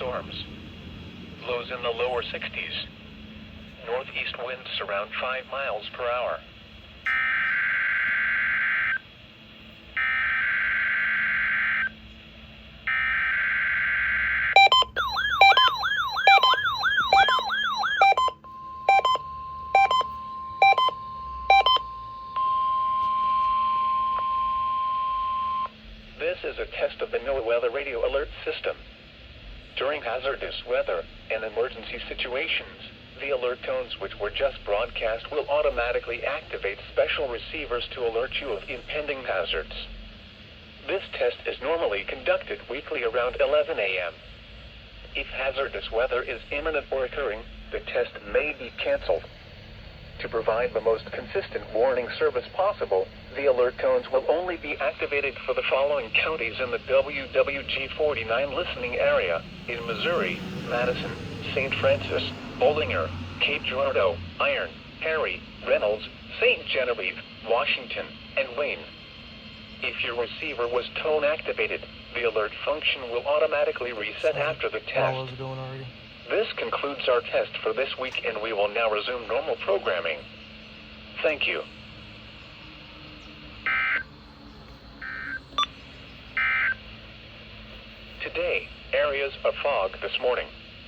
storms. Lows in the lower 60s. Northeast winds around 5 miles per hour. This is a test of the NOAA Weather Radio Alert System. During hazardous weather and emergency situations, the alert tones which were just broadcast will automatically activate special receivers to alert you of impending hazards. This test is normally conducted weekly around 11 a.m. If hazardous weather is imminent or occurring, the test may be canceled. To provide the most consistent warning service possible, the alert tones will only be activated for the following counties in the WWG49 listening area: in Missouri, Madison, St. Francis, Bollinger, Cape Girardeau, Iron, Perry, Reynolds, St. Genevieve, Washington, and Wayne. If your receiver was tone activated, the alert function will automatically reset after the test. This concludes our test for this week, and we will now resume normal programming. Thank you. Today, areas of fog this morning.